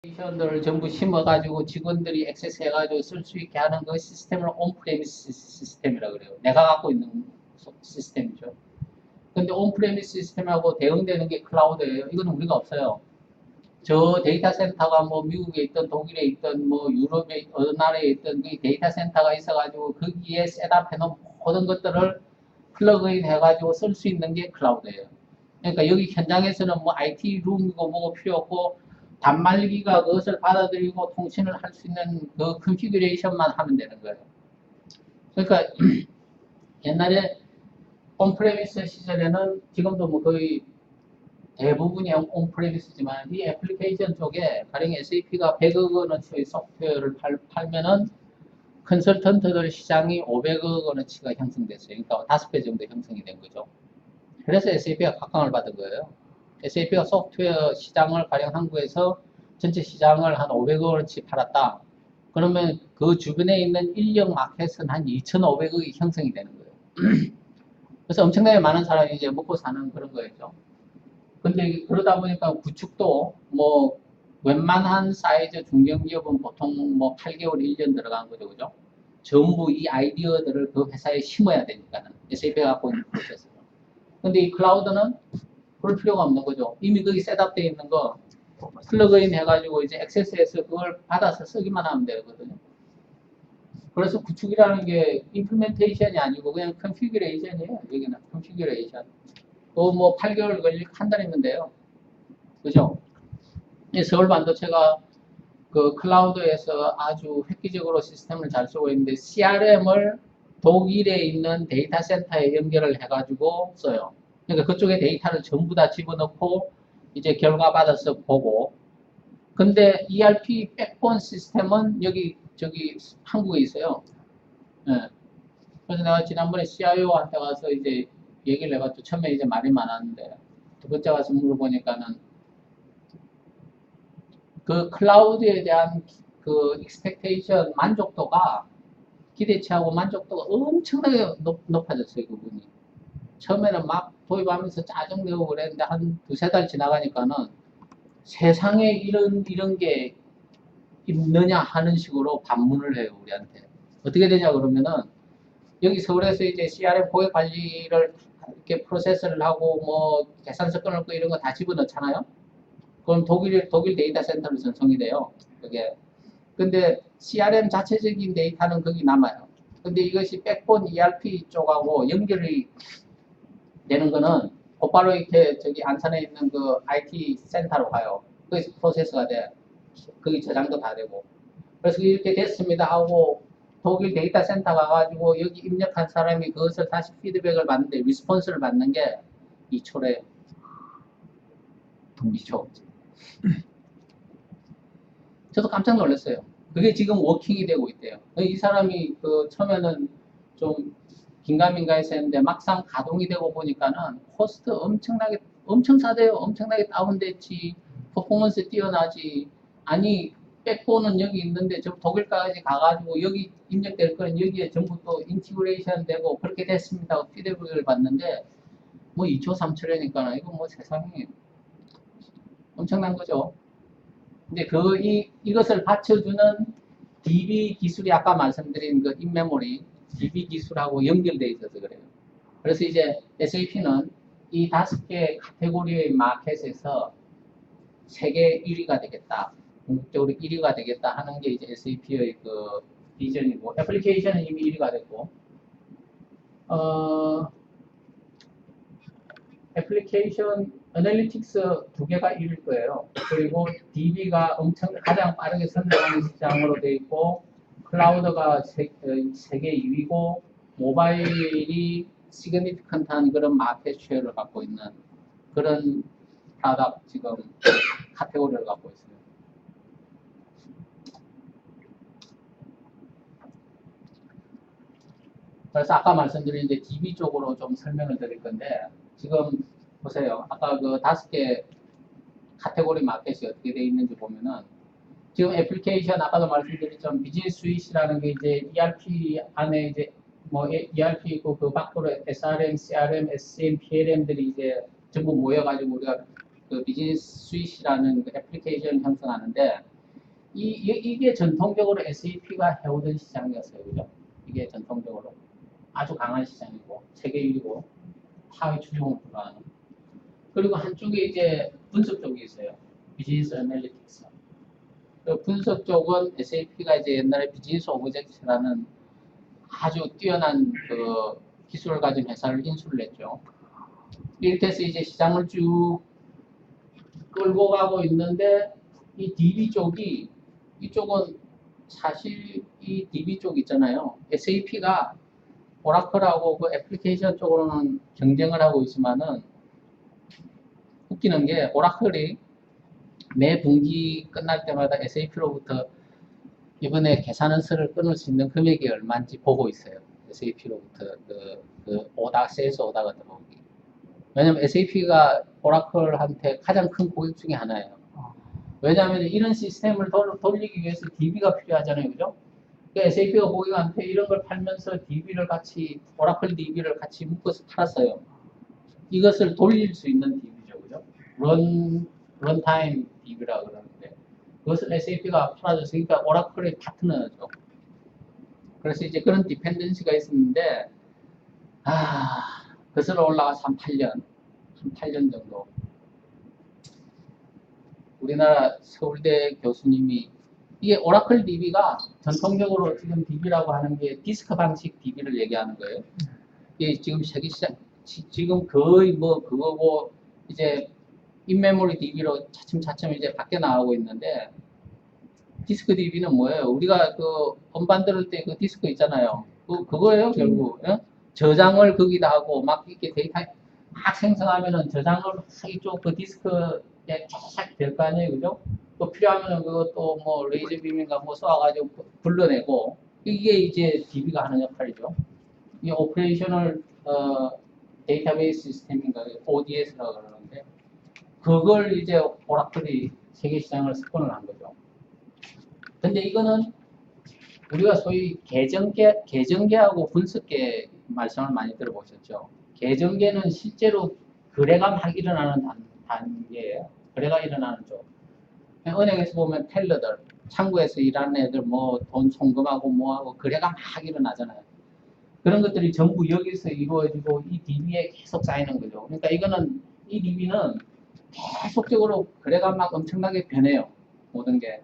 애플리케이션들을 전부 심어가지고 직원들이 액세스해가지고 쓸 수 있게 하는 그 시스템을 온프레미스 시스템이라고 그래요. 내가 갖고 있는 시스템이죠. 근데 온프레미스 시스템하고 대응되는 게 클라우드예요. 이거는 우리가 없어요. 저 데이터 센터가 뭐 미국에 있던 독일에 있던 뭐 유럽에 어느 나라에 있던 그 데이터 센터가 있어가지고 거기에 셋업해놓은 모든 것들을 플러그인 해가지고 쓸 수 있는 게 클라우드예요. 그러니까 여기 현장에서는 뭐 IT 룸이고 뭐고 필요 없고 단말기가 그것을 받아들이고 통신을 할 수 있는 그 컨피규레이션만 하면 되는 거예요. 그러니까 옛날에 온프레미스 시절에는 지금도 뭐 거의 대부분이 온프레미스지만 이 애플리케이션 쪽에 가령 SAP가 100억 원어치의 소프트웨어를 팔면은 컨설턴트들 시장이 500억 원어치가 형성됐어요. 그러니까 5배 정도 형성이 된 거죠. 그래서 SAP가 각광을 받은 거예요. SAP가 소프트웨어 시장을 가령 한국에서 전체 시장을 한 500억 원어치 팔았다. 그러면 그 주변에 있는 인력 마켓은 한 2,500억이 형성이 되는 거예요. 그래서 엄청나게 많은 사람이 이제 먹고 사는 그런 거였죠. 근데 그러다 보니까 구축도 뭐 웬만한 사이즈 중견기업은 보통 뭐 8개월, 1년 들어간 거죠. 그죠? 전부 이 아이디어들을 그 회사에 심어야 되니까는 SAP가 갖고 있는 프로세스로. 근데 이 클라우드는 그럴 필요가 없는 거죠. 이미 거기 셋업되어 있는 거 플러그인 해가지고 이제 액세스해서 그걸 받아서 쓰기만 하면 되거든요. 그래서 구축이라는 게 임플멘테이션이 아니고 그냥 컨피규레이션이에요. 여기는 컨피규레이션. 뭐 8개월 걸리고 한 달이면 돼요. 그죠? 서울 반도체가 그 클라우드에서 아주 획기적으로 시스템을 잘 쓰고 있는데 CRM을 독일에 있는 데이터 센터에 연결을 해가지고 써요. 그러니까 그쪽에 데이터를 전부 다 집어넣고 이제 결과 받아서 보고. 근데 ERP 백본 시스템은 여기 저기 한국에 있어요. 예. 그래서 내가 지난번에 CIO한테 가서 이제 얘기를 해봤죠. 처음에 이제 말이 많았는데 두 번째 가서 물어보니까는 그 클라우드에 대한 그 익스펙테이션 만족도가 기대치하고 만족도가 엄청나게 높아졌어요. 그분이. 처음에는 막 도입하면서 짜증내고 그랬는데 한 두세 달 지나가니까는 세상에 이런 게 있느냐 하는 식으로 반문을 해요. 우리한테. 어떻게 되냐 그러면은 여기 서울에서 이제 CRM 고객 관리를 이렇게 프로세스를 하고 뭐 계산서 끊고 이런 거 다 집어넣잖아요. 그럼 독일 데이터 센터로 전송이 돼요. 그게. 근데 CRM 자체적인 데이터는 거기 남아요. 근데 이것이 백본 ERP 쪽하고 연결이 되는 거는 곧바로 이렇게 저기 안산에 있는 그 IT 센터로 가요. 거기서 프로세스가 돼. 거기 저장도 다 되고. 그래서 이렇게 됐습니다 하고 독일 데이터 센터 가가지고 여기 입력한 사람이 그것을 다시 피드백을 받는데 리스폰스를 받는 게 2초래요. 2초. 저도 깜짝 놀랐어요. 그게 지금 워킹이 되고 있대요. 이 사람이 그 처음에는 좀 긴가민가해서 했는데 막상 가동이 되고 보니까는 코스트 엄청 싸대요. 엄청나게 다운됐지. 퍼포먼스 뛰어나지. 아니 백본은 여기 있는데 저 독일까지 가가지고 여기 입력될 거는 여기에 전부 또 인티그레이션 되고 그렇게 됐습니다. 피드백을 받는데 뭐 2초 3초라니까 이거 뭐 세상에 엄청난 거죠. 근데 이것을 받쳐주는 DB 기술이 아까 말씀드린 그 인메모리 DB 기술하고 연결되어 있어서 그래요. 그래서 이제 SAP는 이 5개 카테고리의 마켓에서 세계 1위가 되겠다. 궁극적으로 1위가 되겠다 하는 게 이제 SAP의 그 비전이고, 애플리케이션은 이미 1위가 됐고, 애플리케이션 애널리틱스 2개가 1위일 거예요. 그리고 DB가 가장 빠르게 성장하는 시장으로 되어 있고, 클라우드가 세계 2위고, 모바일이 시그니피컨트한 그런 마켓 쉐어를 갖고 있는 그런 프로덕트 지금 카테고리를 갖고 있어요. 그래서 아까 말씀드린 이제 DB 쪽으로 좀 설명을 드릴 건데, 지금 보세요. 아까 그 5개 카테고리 마켓이 어떻게 되어 있는지 보면은, 지금 애플리케이션 아까도 말씀드렸지만 비즈니스 스윗이라는 게 이제 ERP 안에 이제 뭐 ERP 있고 그 밖으로 SRM, CRM, SCM, PLM들이 이제 전부 모여가지고 우리가 그 비즈니스 스윗이라는 그 애플리케이션을 형성하는데 이게 전통적으로 SAP가 해오던 시장이었어요. 그죠? 이게 전통적으로 아주 강한 시장이고, 세계 1위고, 타의 추종을 불허하는. 그리고 한쪽에 이제 분석 쪽이 있어요. 비즈니스 애널리틱스. 그 분석 쪽은 SAP가 이제 옛날에 비즈니스 오브젝트라는 아주 뛰어난 그 기술을 가진 회사를 인수를 했죠. 이렇게 해서 이제 시장을 쭉 끌고 가고 있는데, 이 DB 쪽이, 이쪽은 사실 이 DB 쪽 있잖아요. SAP가 오라클하고 그 애플리케이션 쪽으로는 경쟁을 하고 있지만은, 웃기는 게 오라클이 매 분기 끝날 때마다 SAP로부터 이번에 계산서를 끊을 수 있는 금액이 얼마인지 보고 있어요. SAP로부터 그 오다, 세일즈 오다가 들어오기. 왜냐면 SAP가 오라클한테 가장 큰 고객 중에 하나예요. 왜냐하면 이런 시스템을 돌리기 위해서 DB가 필요하잖아요. 그죠? 그러니까 SAP가 고객한테 이런 걸 팔면서 DB를 같이, 오라클 DB를 같이 묶어서 팔았어요. 이것을 돌릴 수 있는 DB죠. 그죠? 런타임 DB라고 그러는데, 그것을 SAP가 팔아줬으니까 오라클의 파트너죠. 그래서 이제 그런 디펜던시가 있었는데, 거슬러 올라가서 한 8년 정도. 우리나라 서울대 교수님이, 이게 오라클 DB가 전통적으로 지금 DB라고 하는 게 디스크 방식 DB를 얘기하는 거예요. 이게 지금 세계 시장, 지금 거의 뭐 그거고, 이제 인메모리 DB로 차츰차츰 이제 바뀌어 나가고 있는데, 디스크 DB는 뭐예요? 우리가 그 음반 들을 때 그 디스크 있잖아요. 그거예요, 결국. 예? 저장을 거기다 하고, 막 이렇게 데이터 막 생성하면은 저장을 막 이쪽 그 디스크에 쫙 될 거 아니에요, 그죠? 또 필요하면은 그것도 뭐 레이저 빔인가 뭐 쏘아가지고 불러내고, 이게 이제 DB가 하는 역할이죠. 이 오퍼레이셔널 데이터베이스 시스템인가 ODS라고 그러는데, 그걸 이제 오라클이 세계 시장을 석권을 한 거죠. 근데 이거는 우리가 소위 계정계하고 분석계 말씀을 많이 들어보셨죠. 계정계는 실제로 거래가 막 일어나는 단계예요. 거래가 일어나는 쪽. 은행에서 보면 텔러들, 창구에서 일하는 애들 뭐 돈 송금하고 뭐하고 거래가 막 일어나잖아요. 그런 것들이 전부 여기서 이루어지고 이 DB에 계속 쌓이는 거죠. 그러니까 이거는, 이 DB는 계속적으로 거래가 막 엄청나게 변해요. 모든 게.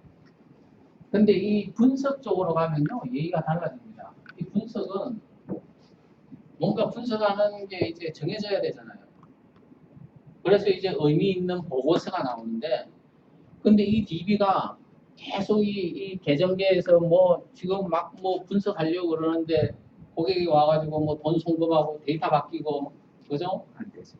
근데 이 분석 쪽으로 가면요, 얘기가 달라집니다. 이 분석은 뭔가 분석하는 게 이제 정해져야 되잖아요. 그래서 이제 의미 있는 보고서가 나오는데, 근데 이 DB가 계속 이 계정계에서 뭐 지금 막 뭐 분석하려고 그러는데, 고객이 와가지고 뭐 돈 송금하고 데이터 바뀌고, 그죠? 안 되죠.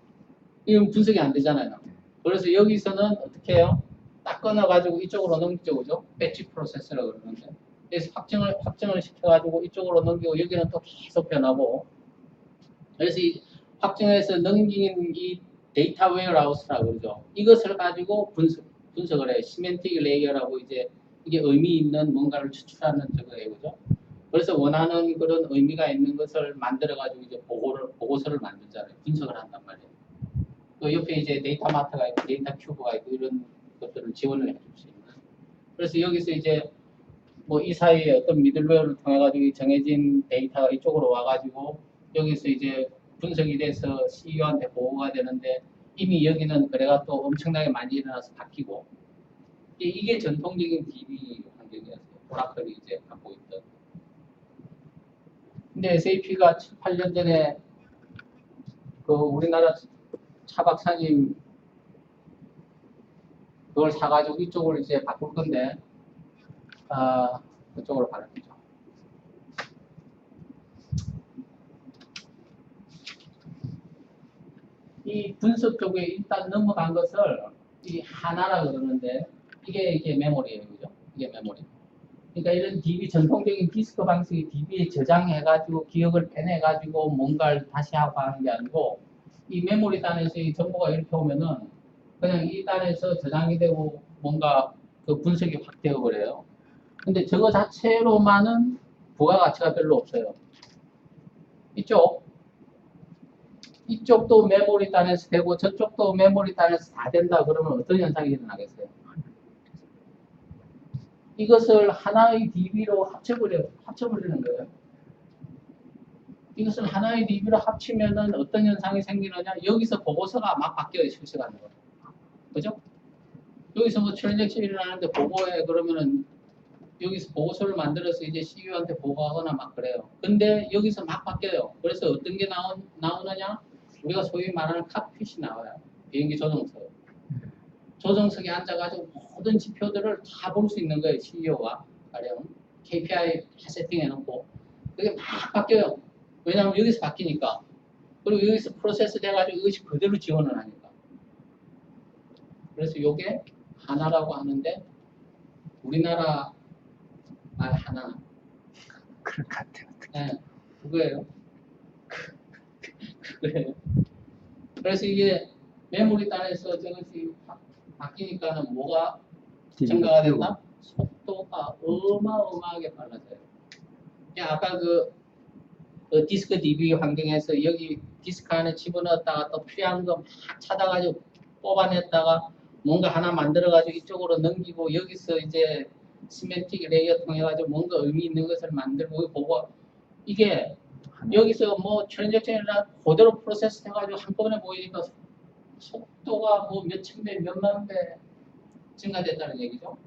이건 분석이 안 되잖아요. 그래서 여기서는 어떻게 해요? 딱 끊어가지고 이쪽으로 넘기죠, 그죠? 배치 프로세스라고 그러는데. 그래서 확정을 시켜가지고 이쪽으로 넘기고, 여기는 또 계속 변하고. 그래서 이 확정해서 넘긴 이 데이터 웨어하우스라고 그러죠. 이것을 가지고 분석을 해요. 시멘틱 레이어라고, 이제 이게 의미 있는 뭔가를 추출하는 저거예요, 그죠? 그래서 원하는 그런 의미가 있는 것을 만들어가지고 이제 보고서를 만들잖아요. 분석을 한단 말이에요. 또 옆에 이제 데이터 마트가 있고 데이터 큐브가 있고 이런 것들을 지원을 해줄 수 있는. 그래서 여기서 이제 뭐 이 사이에 어떤 미들웨어를 통해 가지고 정해진 데이터가 이쪽으로 와가지고 여기서 이제 분석이 돼서 CEO한테 보고가 되는데, 이미 여기는 거래가 또 엄청나게 많이 일어나서 바뀌고, 이게 전통적인 DB 환경이었어요. 오라클이 이제 갖고 있던. 근데 SAP가 7, 8년 전에 그 우리나라 차 박사님 그걸 사가지고 이쪽으로 이제 바꿀 건데, 그쪽으로 가는 거죠. 이 분석 쪽에 일단 넘어간 것을 이 하나라 그러는데, 이게 메모리예요, 그죠? 이게 메모리. 그러니까 이런 DB, 전통적인 디스크 방식의 DB에 저장해가지고 기억을 빼내가지고 뭔가를 다시 하고 하는 게 아니고, 이 메모리 단에서 이 정보가 이렇게 오면은 그냥 이 단에서 저장이 되고 뭔가 그 분석이 확 되어 버려요. 근데 저거 자체로만은 부가가치가 별로 없어요. 이쪽도 메모리 단에서 되고 저쪽도 메모리 단에서 다 된다 그러면 어떤 현상이 일어나겠어요? 이것을 하나의 DB로 합쳐버리는 거예요. 이것을 하나의 DB로 합치면은 어떤 현상이 생기느냐? 여기서 보고서가 막 바뀌어요, 실시간으로. 그죠? 여기서 뭐 트랜잭션이 일어나는데 보고해. 그러면은 여기서 보고서를 만들어서 이제 CEO한테 보고하거나 막 그래요. 근데 여기서 막 바뀌어요. 그래서 어떤 게 나오느냐? 우리가 소위 말하는 칵핏이 나와요. 비행기 조종석. 조종석에 앉아가지고 모든 지표들을 다 볼 수 있는 거예요, CEO가. 가령 KPI 다 세팅해놓고. 그게 막 바뀌어요. 왜냐하면 여기서 바뀌니까. 그리고 여기서 프로세스 돼가지고 이것이 그대로 지원을 하니까. 그래서 이게 하나라고 하는데 우리나라 말 하나. 그런 것 같아요. 네, 그거예요. 그거예요. 그래서 이게 메모리 단에서 저것이 바뀌니까는 뭐가 증가가 된다? 속도가 어마어마하게 빨라져요. 아까 그 디스크 DB 환경에서 여기 디스크 안에 집어넣었다가 또 필요한 거 막 찾아가지고 뽑아냈다가 뭔가 하나 만들어가지고 이쪽으로 넘기고 여기서 이제 시멘틱 레이어 통해가지고 뭔가 의미 있는 것을 만들고 보고 이게 여기서 뭐 트랜잭션이나 그대로 프로세스 해가지고 한꺼번에 보이니까 속도가 뭐 몇천 배, 몇만 배 증가됐다는 얘기죠.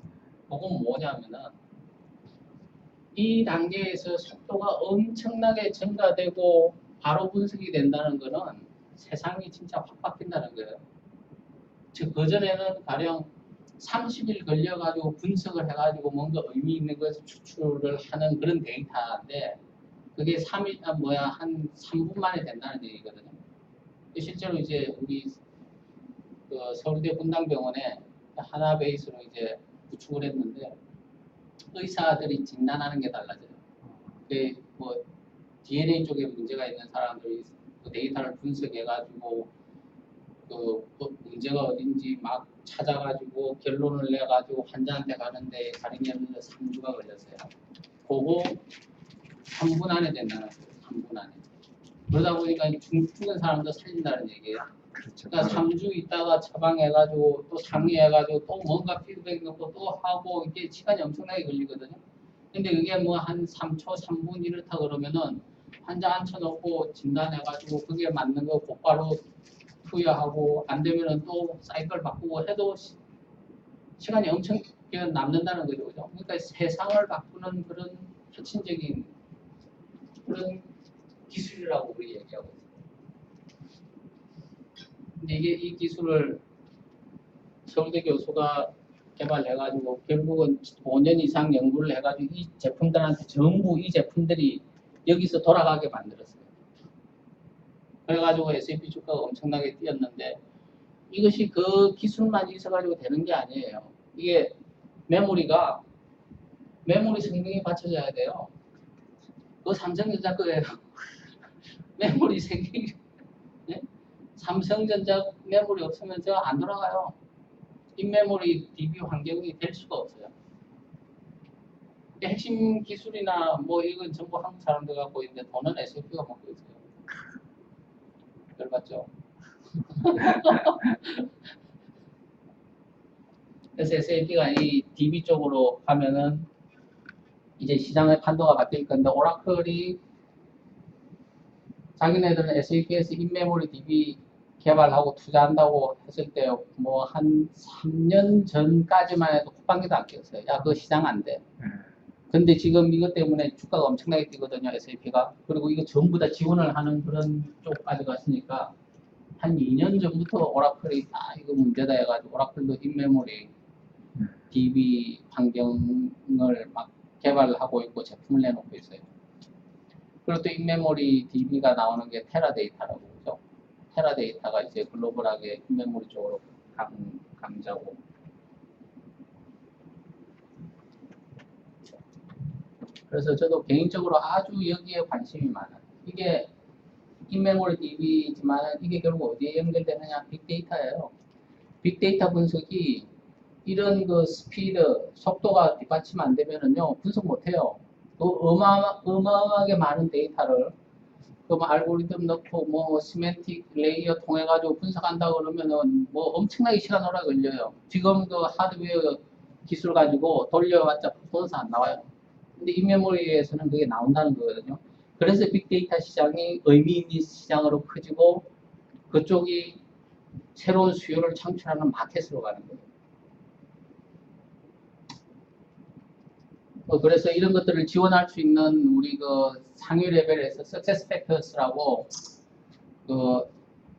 그건 뭐냐면은 이 단계에서 속도가 엄청나게 증가되고 바로 분석이 된다는 거는 세상이 진짜 확 바뀐다는 거예요. 즉 그전에는 가령 30일 걸려가지고 분석을 해가지고 뭔가 의미 있는 것을 추출을 하는 그런 데이터인데 그게 한 3분 만에 된다는 얘기거든요. 실제로 이제 우리 그 서울대 분당병원에 하나 베이스로 이제 구축을 했는데 의사들이 진단하는 게 달라져요. 뭐 DNA 쪽에 문제가 있는 사람들이 그 데이터를 분석해가지고 그 문제가 어딘지 막 찾아가지고 결론을 내가지고 환자한테 가는데 가령 예를 들어 3주가 걸렸어요. 그거 3분 안에 된다는 거예요. 3분 안에. 그러다 보니까 죽은 사람도 살린다는 얘기예요. 그렇죠. 그러니까 3주 있다가 처방해가지고 또 상의해가지고 또 뭔가 피드백 넣고 또 하고 이게 시간이 엄청나게 걸리거든요. 근데 그게 뭐 한 3초, 3분 이렇다 그러면은 환자 앉혀놓고 진단해가지고 그게 맞는 거 곧바로 투여하고 안 되면은 또 사이클 바꾸고 해도 시간이 엄청 남는다는 거죠. 그죠? 그러니까 세상을 바꾸는 그런 혁신적인 그런 기술이라고 우리 얘기하고 있어요. 근데 이게 이 기술을 서울대 교수가 개발해가지고 결국은 5년 이상 연구를 해가지고 이 제품들한테 전부 이 제품들이 여기서 돌아가게 만들었어요. 그래가지고 SAP 주가가 엄청나게 뛰었는데 이것이 그 기술만 있어가지고 되는 게 아니에요. 이게 메모리 성능이 받쳐져야 돼요. 그거 삼성전자 거예요. 메모리 생긴 네? 삼성전자 메모리 없으면 저 안 돌아가요. 인메모리 DB 환경이 될 수가 없어요. 핵심 기술이나 뭐 이건 전부 한국 사람들 갖고 있는데 돈은 SAP가 먹고 있어요. 열받죠? 그래서 SAP가 이 DB 쪽으로 가면은 이제 시장의 판도가 바뀔 건데 오라클이 자기네들은 SAP에서 인메모리 DB 개발하고 투자한다고 했을 때 뭐 한 3년 전까지만 해도 콧방귀도 안 꼈어요. 야, 그거 시장 안 돼. 근데 지금 이것 때문에 주가가 엄청나게 뛰거든요, SAP가. 그리고 이거 전부 다 지원을 하는 그런 쪽까지 갔으니까 한 2년 전부터 오라클이 이거 문제다 해가지고 오라클도 인메모리 DB 환경을 막 개발하고 있고 제품을 내놓고 있어요. 그리고 또 인메모리 DB가 나오는 게 테라데이터라고 그러죠. 테라데이터가 이제 글로벌하게 인메모리 쪽으로 강자고. 그래서 저도 개인적으로 아주 여기에 관심이 많아요. 이게 인메모리 DB지만 이게 결국 어디에 연결되느냐? 빅데이터예요. 빅데이터 분석이 이런 그 스피드, 속도가 뒷받침 안 되면은요, 분석 못 해요. 어마어마하게 많은 데이터를 그 알고리즘 넣고 뭐 시멘틱 레이어 통해 가지고 분석한다 그러면은 뭐 엄청나게 시간 오래 걸려요. 지금 그 하드웨어 기술 가지고 돌려봤자 퍼포먼스 안 나와요. 근데 인메모리에서는 그게 나온다는 거거든요. 그래서 빅데이터 시장이 의미 있는 시장으로 커지고 그쪽이 새로운 수요를 창출하는 마켓으로 가는 거예요. 그래서 이런 것들을 지원할 수 있는 우리 그 상위 레벨에서 Success Factors라고 그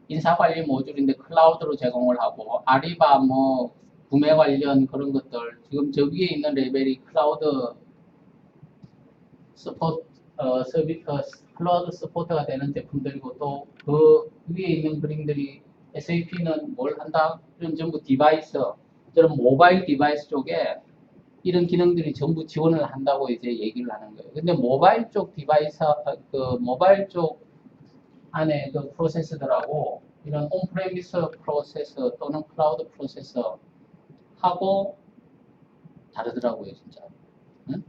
인사관리 모듈인데 클라우드로 제공을 하고 아리바 뭐 구매 관련 그런 것들 지금 저 위에 있는 레벨이 클라우드 서포트 클라우드 서포트가 되는 제품들이고 또 그 위에 있는 그림들이 SAP는 뭘 한다? 이런 전부 디바이스, 저런 모바일 디바이스 쪽에 이런 기능들이 전부 지원을 한다고 이제 얘기를 하는 거예요. 근데 모바일 쪽 디바이스, 그 모바일 쪽 안에 그 프로세서들하고 이런 온프레미스 프로세서 또는 클라우드 프로세서 하고 다르더라고요, 진짜. 응?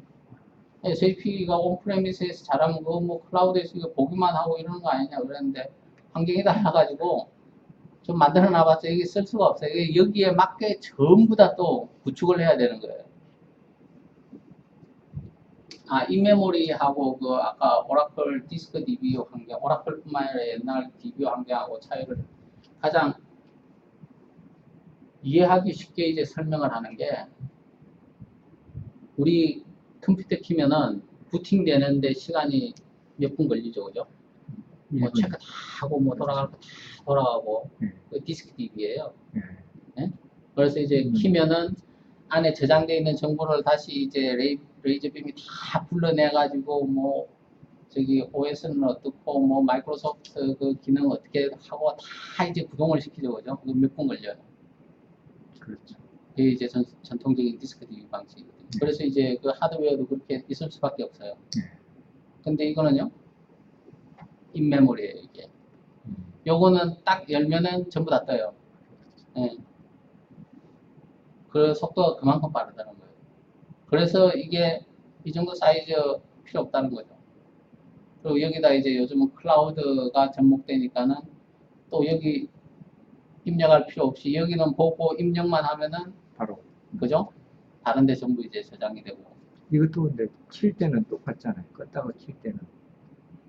SAP가 온프레미스에서 잘하면 그거 뭐 클라우드에서 이거 보기만 하고 이러는 거 아니냐 그랬는데 환경이 달라가지고 좀 만들어 놔봤자 이게 쓸 수가 없어요. 이게 여기에 맞게 전부 다 또 구축을 해야 되는 거예요. 인메모리하고 그 아까 오라클 디스크 DB 환경, 오라클뿐만 아니라 옛날 DB 환경하고 차이를 가장 이해하기 쉽게 이제 설명을 하는 게 우리 컴퓨터 키면은 부팅 되는데 시간이 몇 분 걸리죠, 그죠? 뭐 체크 다 하고 뭐 돌아갈 거 다 돌아가고 그 디스크 DB예요. 네? 그래서 이제 키면은 안에 저장되어 있는 정보를 다시 이제 레이저빔이 다 불러내가지고 뭐 저기 OS는 어떻고 뭐 마이크로소프트 그 기능 어떻게 하고 다 이제 구동을 시키죠, 그죠? 그 몇 분 걸려요. 그렇죠. 그게 이제 전통적인 디스크 DB 방식이거든요. 그래서 이제 그 하드웨어도 그렇게 있을 수밖에 없어요. 근데 이거는요, 인메모리예요, 이게. 요거는 딱 열면은 전부 다 떠요. 예. 그 속도가 그만큼 빠르다는 거예요. 그래서 이게 이 정도 사이즈 필요 없다는 거죠. 그리고 여기다 이제 요즘은 클라우드가 접목되니까는 또 여기 입력할 필요 없이 여기는 보고 입력만 하면은 바로. 그죠? 다른 데 전부 이제 저장이 되고. 이것도 근데 킬 때는 똑같잖아요. 껐다가 킬 때는.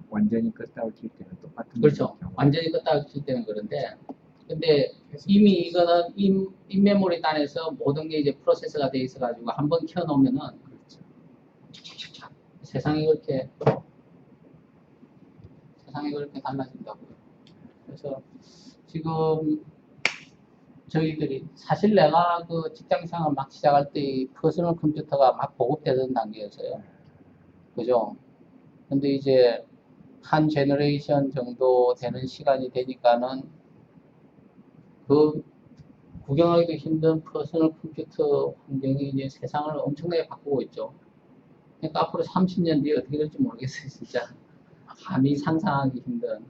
완전히 껐다가 킬 때는 똑같은 그렇죠. 경우. 완전히 껐다가 킬 때는 그런데 근데 이미 이거는 인메모리 단에서 모든 게 이제 프로세스가 돼 있어가지고 한번 켜놓으면은 그렇죠. 착착착착 세상이 그렇게 달라진다고요. 그래서 지금 저희들이 사실 내가 그 직장생활 막 시작할 때 퍼스널 컴퓨터가 막 보급되던 단계였어요. 그죠? 근데 이제 한 제너레이션 정도 되는 시간이 되니까는 그 구경하기도 힘든 퍼스널 컴퓨터 환경이 이제 세상을 엄청나게 바꾸고 있죠. 그러니까 앞으로 30년 뒤에 어떻게 될지 모르겠어요, 진짜. 감히 상상하기 힘든.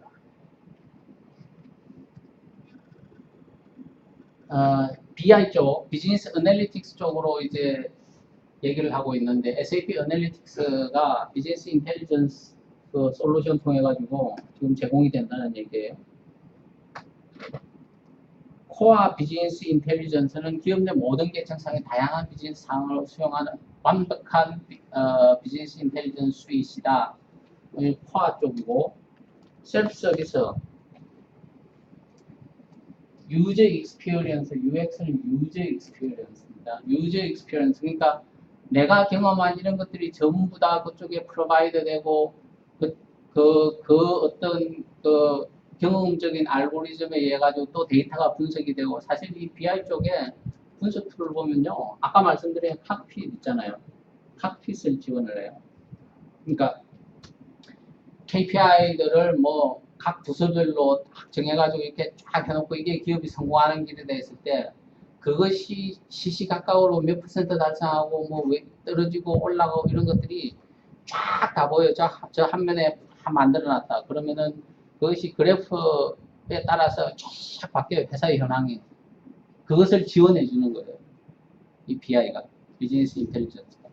BI 쪽, 비즈니스 애널리틱스 쪽으로 이제 얘기를 하고 있는데, SAP 애널리틱스가 비즈니스 인텔리전스 그 솔루션 통해 가지고 지금 제공이 된다는 얘기예요. 코어 비즈니스 인텔리전스는 기업 내 모든 계층상의 다양한 비즈니스 상황을 수용하는 완벽한 비즈니스 인텔리전스 스윗이다. 코어 쪽이고, 셀프 서비스, 유저 익스피리언스, UX는 유저 익스피리언스입니다. 유저 익스피리언스, 그러니까 내가 경험한 이런 것들이 전부 다 그쪽에 프로바이드 되고 그 어떤 그 경험적인 알고리즘에 의해 가지고 또 데이터가 분석이 되고 사실 이 BI 쪽에 분석 툴을 보면요. 아까 말씀드린 칵핏 있잖아요. 칵핏을 지원을 해요. 그러니까 KPI들을 뭐 각 부서별로 딱 정해가지고 이렇게 쫙 해놓고 이게 기업이 성공하는 길에 됐을 때 그것이 시시각각으로 몇 퍼센트 달성하고 뭐 왜 떨어지고 올라가고 이런 것들이 쫙 다 보여. 저 한 면에 다 만들어놨다. 그러면은 그것이 그래프에 따라서 쫙 바뀌어요. 회사의 현황이. 그것을 지원해 주는 거예요. 이 BI가. 비즈니스 인텔리전스가.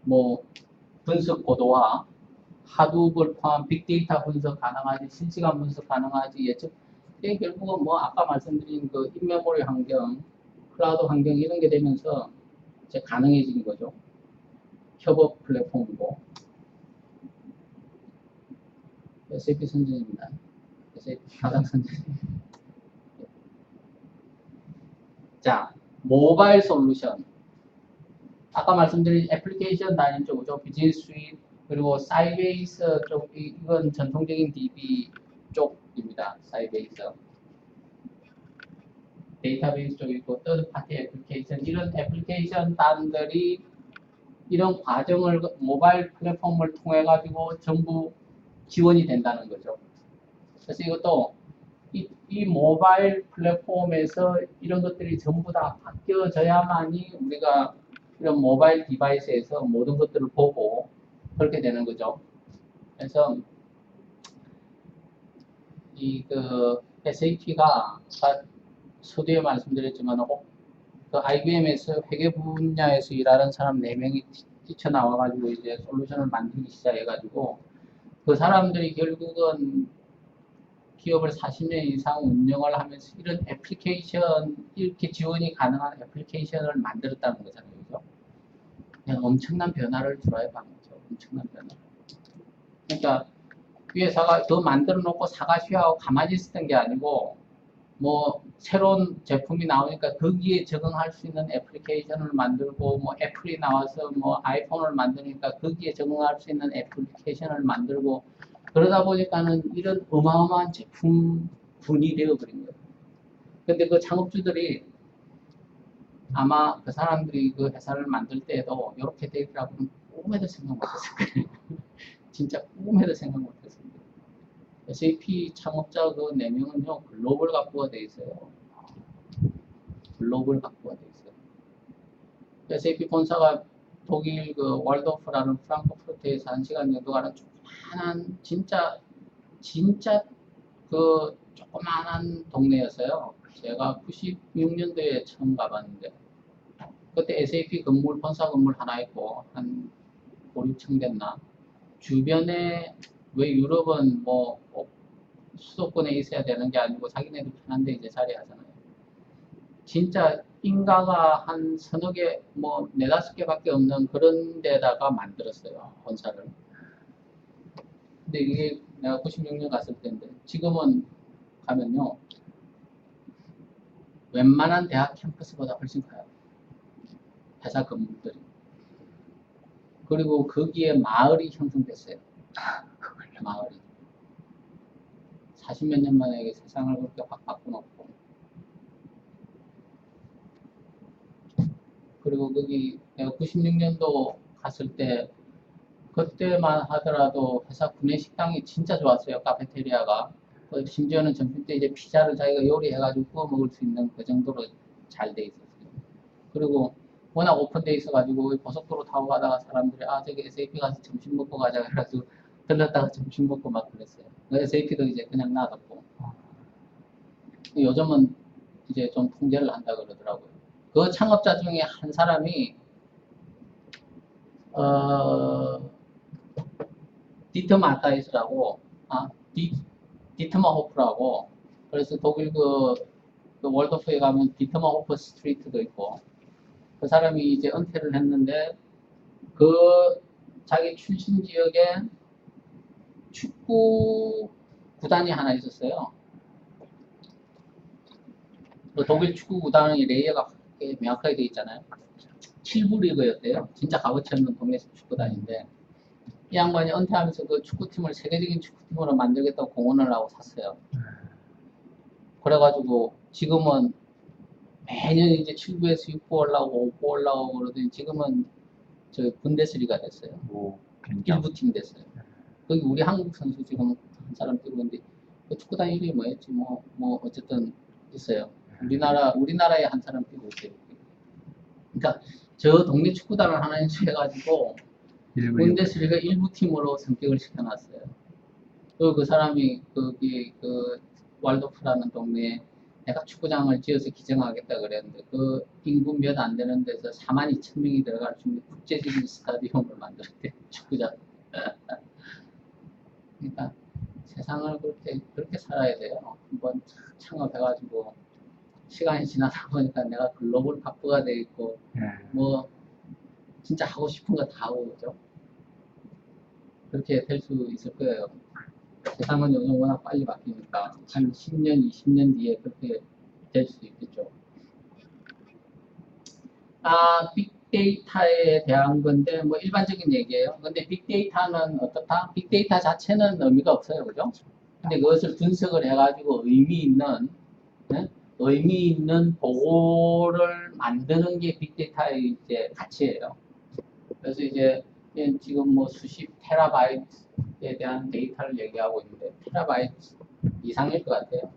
뭐 분석 고도화, 하둡을 포함 빅데이터 분석 가능하지, 실시간 분석 가능하지, 예측 이게 결국은 뭐 아까 말씀드린 그 인메모리 환경, 클라우드 환경 이런 게 되면서 이제 가능해지는 거죠. 협업 플랫폼이고. SAP 선진입니다. SAP 가장 선진. 자, 모바일 솔루션. 아까 말씀드린 애플리케이션 다닌 쪽이죠. 비즈니스 스윗, 그리고 사이베이스 쪽, 이건 전통적인 DB 쪽입니다. 사이베이스. 데이터베이스 쪽이고, 서드파티 애플리케이션, 이런 애플리케이션 단들이 이런 과정을 모바일 플랫폼을 통해 가지고 전부 지원이 된다는 거죠. 그래서 이것도 이 모바일 플랫폼에서 이런 것들이 전부 다 바뀌어져야만이 우리가 이런 모바일 디바이스에서 모든 것들을 보고 그렇게 되는 거죠. 그래서 이 그 SAP가 서두에 말씀드렸지만 그 IBM에서 회계 분야에서 일하는 사람 4명이 뛰쳐나와가지고 이제 솔루션을 만들기 시작해가지고 그 사람들이 결국은 기업을 40년 이상 운영을 하면서 이런 애플리케이션, 이렇게 지원이 가능한 애플리케이션을 만들었다는 거잖아요. 그죠? 그냥 엄청난 변화를 드라이브한 거죠. 엄청난 변화. 그러니까 이 회사가 더 만들어 놓고 사가시하고 가만히 있었던 게 아니고 뭐 새로운 제품이 나오니까 거기에 적응할 수 있는 애플리케이션을 만들고 뭐 애플이 나와서 뭐 아이폰을 만드니까 거기에 적응할 수 있는 애플리케이션을 만들고 그러다 보니까는 이런 어마어마한 제품군이 되어버린 거예요. 근데 그 창업주들이 아마 그 사람들이 그 회사를 만들 때에도 이렇게 되리라고는 꿈에도 생각 못했을 거예요. 진짜 꿈에도 생각 못했을 거예요. SAP 창업자 그 4명은요, 글로벌 각부가 돼 있어요. 글로벌 각부가 돼 있어요. SAP 본사가 독일 그 왈도프라는 프랑크푸르트에서 1시간 정도 가는 조그만한, 진짜 그 조그만한 동네였어요. 제가 96년도에 처음 가봤는데, 그때 SAP 건물, 본사 건물 하나 있고, 한 5, 6층 됐나? 주변에, 왜 유럽은 뭐, 수도권에 있어야 되는 게 아니고 자기네들 편한데 이제 자리하잖아요. 진짜 인가가 한 서너 개, 뭐 네다섯 개밖에 없는 그런 데다가 만들었어요. 본사를. 근데 이게 내가 96년 갔을 때인데 지금은 가면요. 웬만한 대학 캠퍼스보다 훨씬 커요. 회사 건물들이. 그리고 거기에 마을이 형성됐어요. 마을이. 40몇 년 만에 세상을 그렇게 확 바꿔놓고. 그리고 거기 내가 96년도 갔을 때 그때만 하더라도 회사 구내식당이 진짜 좋았어요. 카페테리아가. 심지어는 점심때 이제 피자를 자기가 요리해가지고 구워 먹을 수 있는 그 정도로 잘 돼 있었어요. 그리고 워낙 오픈돼 있어가지고 고속도로 타고 가다가 사람들이 저기 SAP 가서 점심 먹고 가자 그래가지고 들렀다가 점심 먹고 막 그랬어요. SAP도 이제 그냥 놔뒀고. 요즘은 이제 좀 통제를 한다 그러더라고요. 그 창업자 중에 한 사람이 디터 마타이스라고, 디트마호프라고, 그래서 독일 그 월드호프에 가면 디트마호프 스트리트도 있고, 그 사람이 이제 은퇴를 했는데, 그 자기 출신 지역에 축구 구단이 하나 있었어요. 그 독일 축구 구단의 레이어가 명확하게 돼 있잖아요. 7부 리그였대요. 진짜 값어치 없는 동네 축구단인데, 이 양반이 은퇴하면서 그 축구팀을 세계적인 축구팀으로 만들겠다고 공헌을 하고 샀어요. 그래가지고 지금은 매년 이제 7부에서 6부 올라오고 5부 올라오고 그러더니 지금은 저 분데스리가 됐어요. 오, 1부 팀 됐어요. 거기 우리 한국 선수 지금 한 사람 뛰고 있는데 그 축구단 이름이 뭐였지? 뭐 어쨌든 있어요. 우리나라에 한 사람 뛰고 있어요. 그러니까 저 동네 축구단을 하나 인수해가지고 분데스리가 1부 팀으로 성격을 시켜놨어요. 그리고 그 사람이 거기 그 왈도프라는 동네에 내가 축구장을 지어서 기증하겠다 그랬는데 그 인구 몇 안 되는 데서 42,000명이 들어갈 수 있는 국제적인 스타디움을 만들었대. 축구장. 그러니까 세상을 그렇게 살아야 돼요. 한번 창업해가지고 시간이 지나다 보니까 내가 글로벌 바쁘가 돼 있고 예. 뭐 진짜 하고 싶은 거 다 하고 그죠? 그렇게 될 수 있을 거예요. 세상은 요즘 워낙 빨리 바뀌니까 한 10년, 20년 뒤에 그렇게 될 수 있겠죠. 빅데이터에 대한 건데 뭐 일반적인 얘기예요. 근데 빅데이터는 어떻다? 빅데이터 자체는 의미가 없어요. 그죠? 근데 그것을 분석을 해가지고 의미 있는 보고를 만드는 게 빅데이터의 이제 가치예요. 그래서 이제 지금 뭐 수십 테라바이트에 대한 데이터를 얘기하고 있는데 테라바이트 이상일 것 같아요.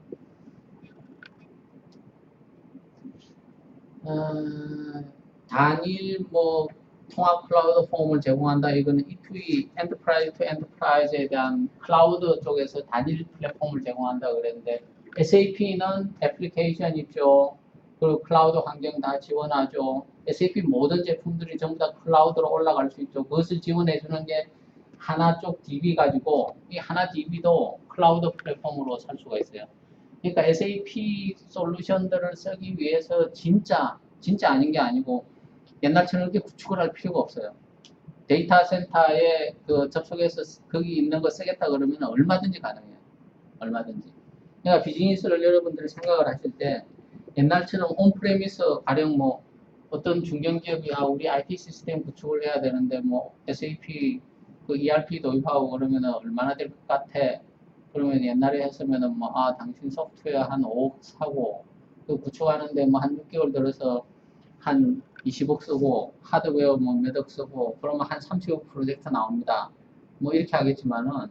단일 뭐 통합 클라우드 폼을 제공한다. 이거는 E2E 엔터프라이즈 투 엔터프라이즈에 대한 클라우드 쪽에서 단일 플랫폼을 제공한다 그랬는데 SAP는 애플리케이션 있죠. 그리고 클라우드 환경 다 지원하죠. SAP 모든 제품들이 전부 다 클라우드로 올라갈 수 있죠. 그것을 지원해 주는 게 하나 쪽 DB 가지고 이 하나 DB도 클라우드 플랫폼으로 살 수가 있어요. 그러니까 SAP 솔루션들을 쓰기 위해서 진짜 아닌 게 아니고 옛날처럼 이렇게 구축을 할 필요가 없어요. 데이터 센터에 그 접속해서 거기 있는 거 쓰겠다 그러면 얼마든지 가능해요. 얼마든지. 그러니까 비즈니스를 여러분들이 생각을 하실 때 옛날처럼 온프레미스 가령 뭐 어떤 중견기업이 우리 IT 시스템 구축을 해야 되는데 뭐 SAP 그 ERP 도입하고 그러면 얼마나 될 것 같아. 그러면 옛날에 했으면은 뭐 당신 소프트웨어 한 5억 사고 그 구축하는데 뭐 한 6개월 들어서 한 20억 쓰고 하드웨어 뭐 몇 억 쓰고 그러면 한 30억 프로젝트 나옵니다. 뭐 이렇게 하겠지만은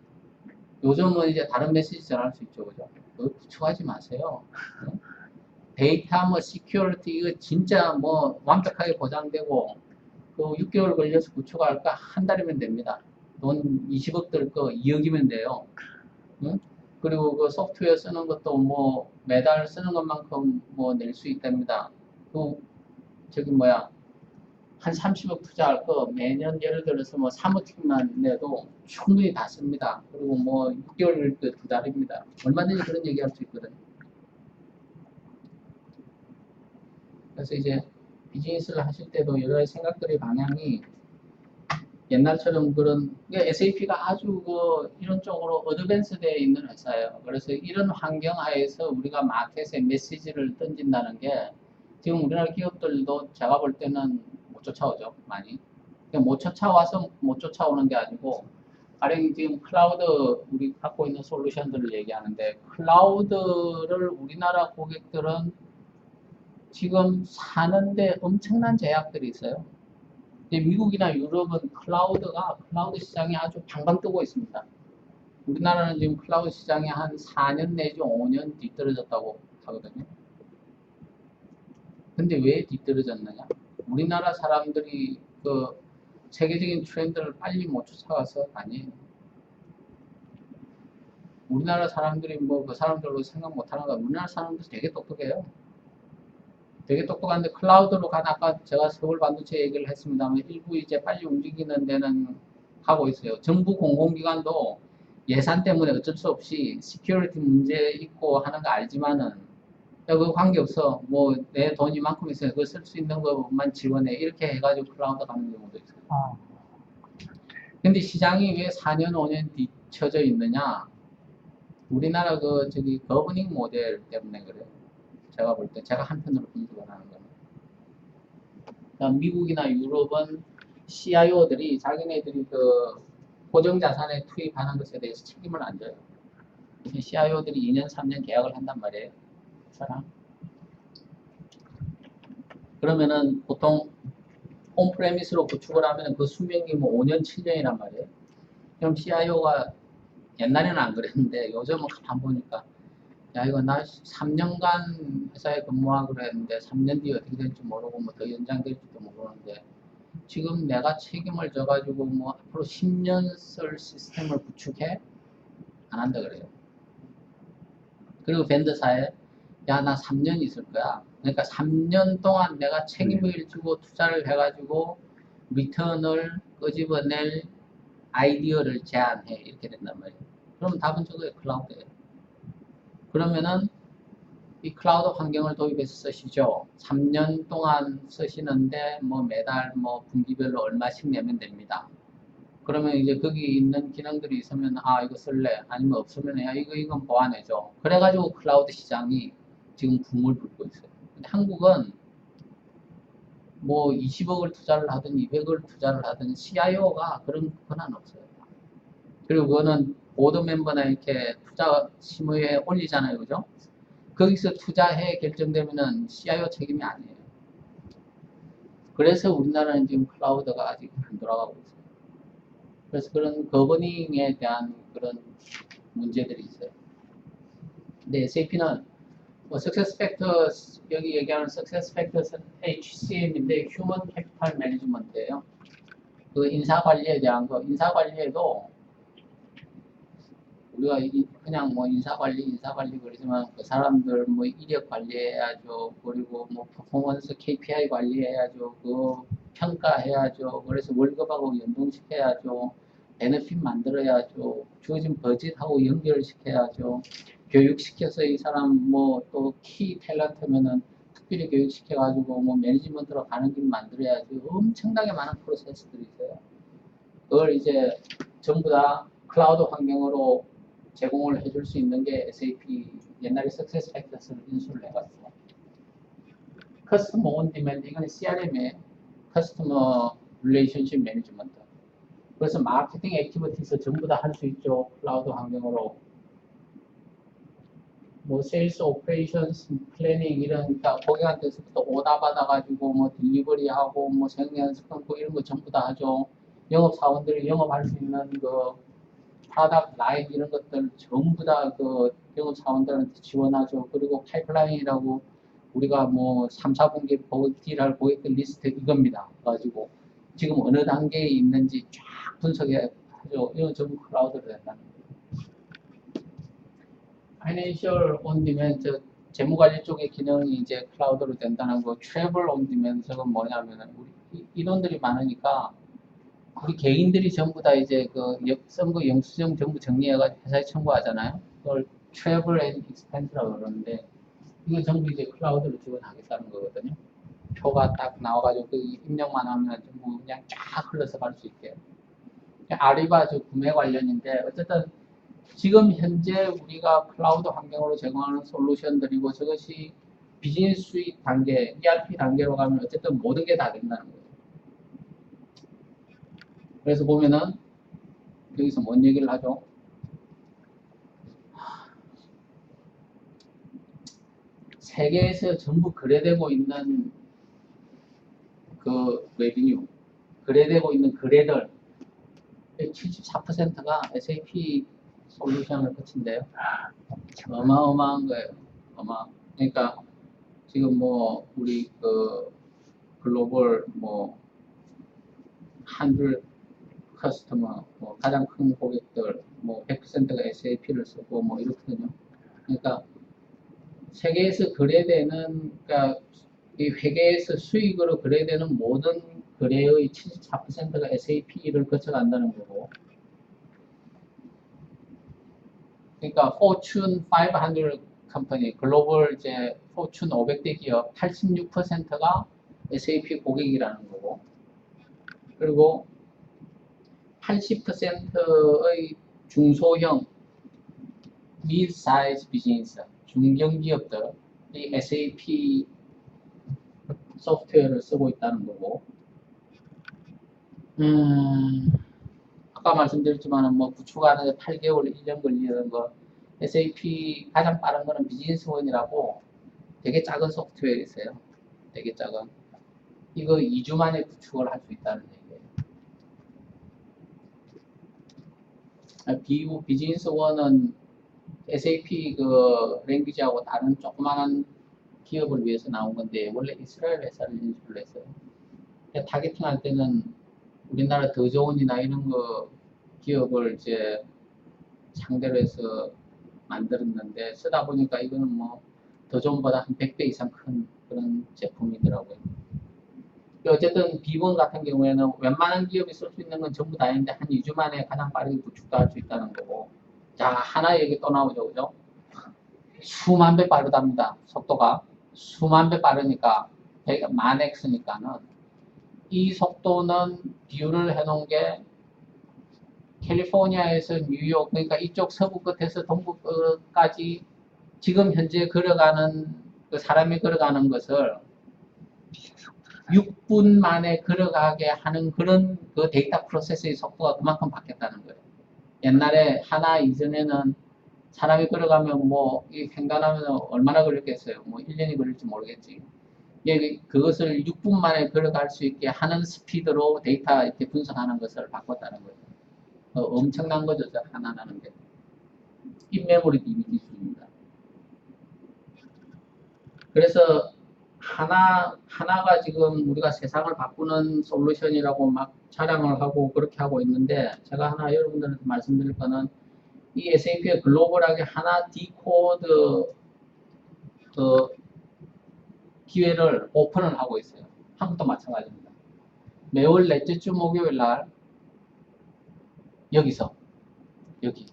요즘은 이제 다른 메시지 전할 수 있죠. 그죠? 그거 구축하지 마세요. 데이터 뭐 시큐리티 이거 진짜 뭐 완벽하게 보장되고 그 6개월 걸려서 구축할까 한 달이면 됩니다. 돈 20억 들 거 2억이면 돼요. 응? 그리고 그 소프트웨어 쓰는 것도 뭐 매달 쓰는 것만큼 뭐 낼 수 있답니다. 그 저기 뭐야 한 30억 투자할 거 매년 예를 들어서 뭐 사무팀만 내도 충분히 다 씁니다. 그리고 뭐 6개월 그 2달입니다. 얼마든지 그런 얘기 할 수 있거든. 그래서 이제 비즈니스를 하실 때도 여러 가지 생각들의 방향이 옛날처럼 그런 SAP가 아주 그 이런 쪽으로 어드밴스되어 있는 회사예요. 그래서 이런 환경 하에서 우리가 마켓에 메시지를 던진다는 게 지금 우리나라 기업들도 제가 볼 때는 못 쫓아오죠, 많이. 못 쫓아와서 못 쫓아오는 게 아니고 가령 지금 클라우드 우리 갖고 있는 솔루션들을 얘기하는데 클라우드를 우리나라 고객들은 지금 사는데 엄청난 제약들이 있어요. 미국이나 유럽은 클라우드 시장이 아주 방방 뜨고 있습니다. 우리나라는 지금 클라우드 시장이 한 4년 내지 5년 뒤떨어졌다고 하거든요. 근데 왜 뒤떨어졌느냐? 우리나라 사람들이 그 세계적인 트렌드를 빨리 못 쫓아가서 아니에요. 우리나라 사람들이 뭐 그 사람들로 생각 못하는 거 우리나라 사람들 되게 똑똑해요. 되게 똑똑한데 클라우드로 간 아까 제가 서울 반도체 얘기를 했습니다만 일부 이제 빨리 움직이는 데는 하고 있어요. 정부 공공기관도 예산 때문에 어쩔 수 없이 시큐리티 문제 있고 하는 거 알지만은 야, 그거 관계없어. 뭐 내 돈 이만큼 있어요. 그거 쓸 수 있는 것만 지원해. 이렇게 해가지고 클라우드 가는 경우도 있어요. 근데 시장이 왜 4년, 5년 뒤쳐져 있느냐? 우리나라 그 저기 거버닝 모델 때문에 그래요. 제가 볼 때 제가 한편으로 분석을 하는 거는 그러니까 미국이나 유럽은 CIO들이 자기네들이 그 고정자산에 투입하는 것에 대해서 책임을 안 져요. CIO들이 2년, 3년 계약을 한단 말이에요. 사람. 그러면은 보통 온프레미스로 구축을 하면 그 수명이 뭐 5년, 7년이란 말이에요. 그럼 CIO가 옛날에는 안 그랬는데 요즘은 가만 보니까 야 이거 나 3년간 회사에 근무하기로 했는데 3년 뒤에 어떻게 될지 모르고 뭐 더 연장될지도 모르는데 지금 내가 책임을 져가지고 뭐 앞으로 10년 쓸 시스템을 구축해? 안 한다 그래요. 그리고 밴드사에 야 나 3년 있을 거야. 그러니까 3년 동안 내가 책임을 지고 투자를 해가지고 리턴을 끄집어낼 아이디어를 제안해 이렇게 된단 말이에요. 그럼 답은 저거예요. 클라우드예요. 그러면은 이 클라우드 환경을 도입해서 쓰시죠. 3년 동안 쓰시는데 뭐 매달 뭐 분기별로 얼마씩 내면 됩니다. 그러면 이제 거기 있는 기능들이 있으면 아 이거 쓸래 아니면 없으면 야 이건 보완해줘. 그래가지고 클라우드 시장이 지금 붐을 불고 있어요. 근데 한국은 뭐 20억을 투자를 하든 200억을 투자를 하든 CIO가 그런 권한 없어요. 그리고 그거는 보드 멤버나 이렇게 투자 심의에 올리잖아요. 그죠? 거기서 투자해 결정되면은 CIO 책임이 아니에요. 그래서 우리나라는 지금 클라우드가 아직 안 돌아가고 있어요. 그래서 그런 거버닝에 대한 그런 문제들이 있어요. 근데 SAP는 뭐 सक्세스 팩터 여기 얘기하는 सक्세스 팩터는 HCM인데 휴먼 캐피탈 매니지먼트예요. 그 인사 관리에 대한 거 인사 관리에도 우리가 그냥 뭐 인사 관리 그러지만 그 사람들 뭐 이력 관리해야죠. 그리고 뭐 퍼포먼스 KPI 관리해야죠. 그 평가해야죠. 그래서 월급하고 연동시켜야죠. 베네핏 만들어야죠. 주어진 버짓하고 연결시켜야죠. 교육시켜서 이 사람 뭐 또 키 탤런트면은 특별히 교육시켜가지고 뭐 매니지먼트로 가는 길 만들어야지. 엄청나게 많은 프로세스들이 있어요. 그걸 이제 전부 다 클라우드 환경으로 제공을 해줄 수 있는 게 SAP 옛날에 석세스 팩터스를 인수를 해가지고 커스터머 온 디맨드 이건 CRM의 커스터머 릴레이션십 매니지먼트. 그래서 마케팅 액티비티에서 전부 다 할 수 있죠. 클라우드 환경으로. 뭐 세일스 오퍼레이션스 플래닝 이러니까 고객한테서부터 오다 받아가지고 뭐 딜리버리 하고 뭐 생연습 끊고 이런 거 전부 다 하죠. 영업 사원들이 영업할 수 있는 그 프로덕트 라인 이런 것들 전부 다 그 영업 사원들한테 지원하죠. 그리고 파이프라인이라고 우리가 뭐 3, 4분기 딜할 고객들 리스트 이겁니다. 가지고 지금 어느 단계에 있는지 쫙 분석해 하죠. 이건 전부 클라우드로 된다는 거예요. 파이낸셜 온 디맨드 재무관리 쪽의 기능이 이제 클라우드로 된다는 거. 트래블 온 디맨드가 뭐냐면은 우리 인원들이 많으니까 우리 개인들이 전부 다 이제 그 선거 영수증 전부 정리해가지고 회사에 청구하잖아요. 그걸 트래블 앤 익스펜스라고 그러는데 이거 전부 이제 클라우드로 지원하겠다는 거거든요. 표가 딱 나와가지고 그 입력만 하면 전부 그냥 쫙 흘러서 갈 수 있게. 아리바 저 구매 관련인데 어쨌든 지금 현재 우리가 클라우드 환경으로 제공하는 솔루션들이고 저것이 비즈니스 수익 단계, ERP 단계로 가면 어쨌든 모든 게 다 된다는 거예요. 그래서 보면은 여기서 뭔 얘기를 하죠? 세계에서 전부 거래되고 있는 그 레비뉴, 거래되고 있는 거래들 74%가 SAP 솔루션을 거친대요. 어마어마한 거예요. 그러니까 지금 뭐 우리 그 글로벌 뭐 한줄 커스터머 뭐 가장 큰 고객들 뭐 100%가 SAP를 쓰고 뭐 이렇거든요. 그러니까 세계에서 거래되는 그러니까 이 회계에서 수익으로 거래되는 모든 거래의 74%가 SAP를 거쳐간다는 거고. 그러니까 포춘 500 컴퍼니, 글로벌 이제 포춘 500대 기업 86%가 SAP 고객이라는 거고. 그리고 80%의 중소형 mid-size 비즈니스, 중견기업들이 SAP 소프트웨어를 쓰고 있다는 거고. 아까 말씀드렸지만 뭐 구축하는데 8개월, 1년 걸리는 거. SAP 가장 빠른 거는 비즈니스원이라고 되게 작은 소프트웨어 있어요. 되게 작은. 이거 2주 만에 구축을 할 수 있다는 얘기예요. 비즈니스원은 SAP 그 랭귀지하고 다른 조그마한 기업을 위해서 나온 건데 원래 이스라엘 회사를 인수를 했어요. 타겟팅 할 때는 우리나라 더 좋은이나 이런 거 기업을 이제 상대로 해서 만들었는데 쓰다 보니까 이거는 뭐 더 좋은보다 한 100배 이상 큰 그런 제품이더라고요. 어쨌든 비번 같은 경우에는 웬만한 기업이 쓸 수 있는 건 전부 다 있는데 한 2주 만에 가장 빠르게 구축도 할 수 있다는 거고 자, 하나 얘기 또 나오죠, 그죠? 수만 배 빠르답니다. 속도가. 수만 배 빠르니까, 100만 x니까는, 이 속도는 비율을 해놓은 게, 캘리포니아에서 뉴욕, 그러니까 이쪽 서부 끝에서 동부 끝까지 지금 현재 걸어가는, 그 사람이 걸어가는 것을 6분 만에 걸어가게 하는 그런 그 데이터 프로세스의 속도가 그만큼 바뀌었다는 거예요. 옛날에 하나 이전에는 사람이 걸어가면 뭐, 이 횡단하면 얼마나 걸렸겠어요? 뭐, 1년이 걸릴지 모르겠지. 그것을 6분 만에 걸어갈 수 있게 하는 스피드로 데이터 이렇게 분석하는 것을 바꿨다는 거예요. 엄청난 거죠, 하나라는 게. 인메모리 DB 기술입니다. 그래서 하나가 지금 우리가 세상을 바꾸는 솔루션이라고 막 자랑을 하고 그렇게 하고 있는데, 제가 하나 여러분들한테 말씀드릴 거는, 이 SAP의 글로벌하게 하나 디코드 그 기회를 오픈을 하고 있어요. 한국도 마찬가지입니다. 매월 넷째 주 목요일 날 여기서 여기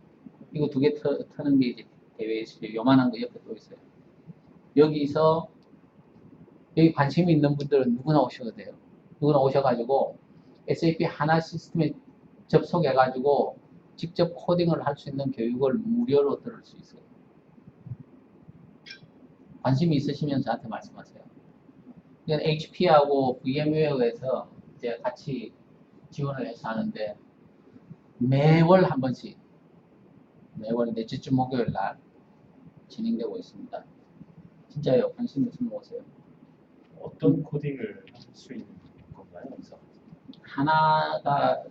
이거 두 개 트는 게 이제 대회에 있어요. 요만한 거 옆에 또 있어요. 여기서 여기 관심이 있는 분들은 누구나 오셔도 돼요. 누구나 오셔가지고 SAP 하나 시스템에 접속해가지고 직접 코딩을 할 수 있는 교육을 무료로 들을 수 있어요. 관심이 있으시면 저한테 말씀하세요. HP하고 VMware에서 이제 같이 지원을 해서 하는데 매월 한 번씩 매월 넷째 주 목요일 날 진행되고 있습니다. 진짜요. 관심 있으면 오세요. 어떤 코딩을 할 수 있는 건가요? 그래서 하나가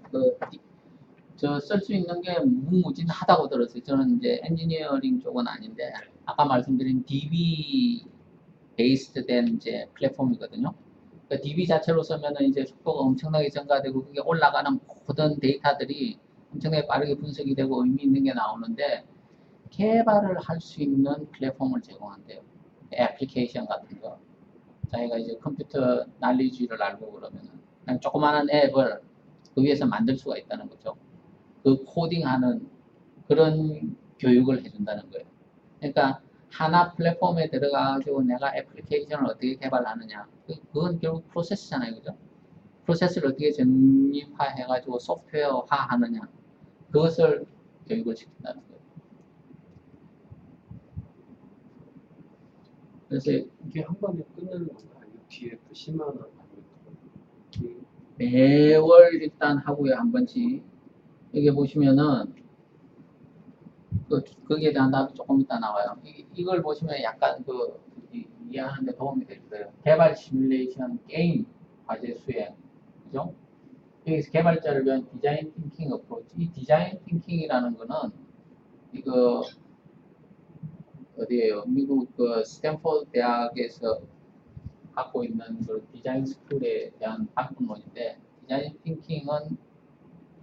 쓸 수 있는 게 무궁무진하다고 들었어요. 저는 이제 엔지니어링 쪽은 아닌데 아까 말씀드린 DB 베이스드 된 이제 플랫폼이거든요. 그러니까 DB 자체로 쓰면은 이제 속도가 엄청나게 증가되고 그게 올라가는 모든 데이터들이 엄청나게 빠르게 분석이 되고 의미 있는 게 나오는데 개발을 할 수 있는 플랫폼을 제공한대요. 애플리케이션 같은 거. 자기가 이제 컴퓨터 난리주의를 알고 그러면은 그냥 조그마한 앱을 그 위에서 만들 수가 있다는 거죠. 그 코딩하는 그런 교육을 해준다는 거예요. 그러니까 하나 플랫폼에 들어가가지고 내가 애플리케이션을 어떻게 개발하느냐. 그건 결국 프로세스잖아요. 그죠? 프로세스를 어떻게 정립화해가지고 소프트웨어화 하느냐. 그것을 교육을 시킨다는 거예요. 그래서 이게 한 번에 끝나는 건가요? 아니면 뒤에 또 심화나 아니면 매월 일단 하고요. 한 번씩. 여기 보시면은 거기에 대한 답이 조금 이따 나와요. 이걸 보시면 약간 이해하는 데 도움이 될 거예요. 개발 시뮬레이션 게임 과제 수행. 그죠? 여기서 개발자를 위한 디자인 띵킹 어프로치. 이 디자인 띵킹이라는 거는 이거 어디에요? 미국 그 스탠포드 대학에서 갖고 있는 그 디자인 스쿨에 대한 학문론인데 디자인 띵킹은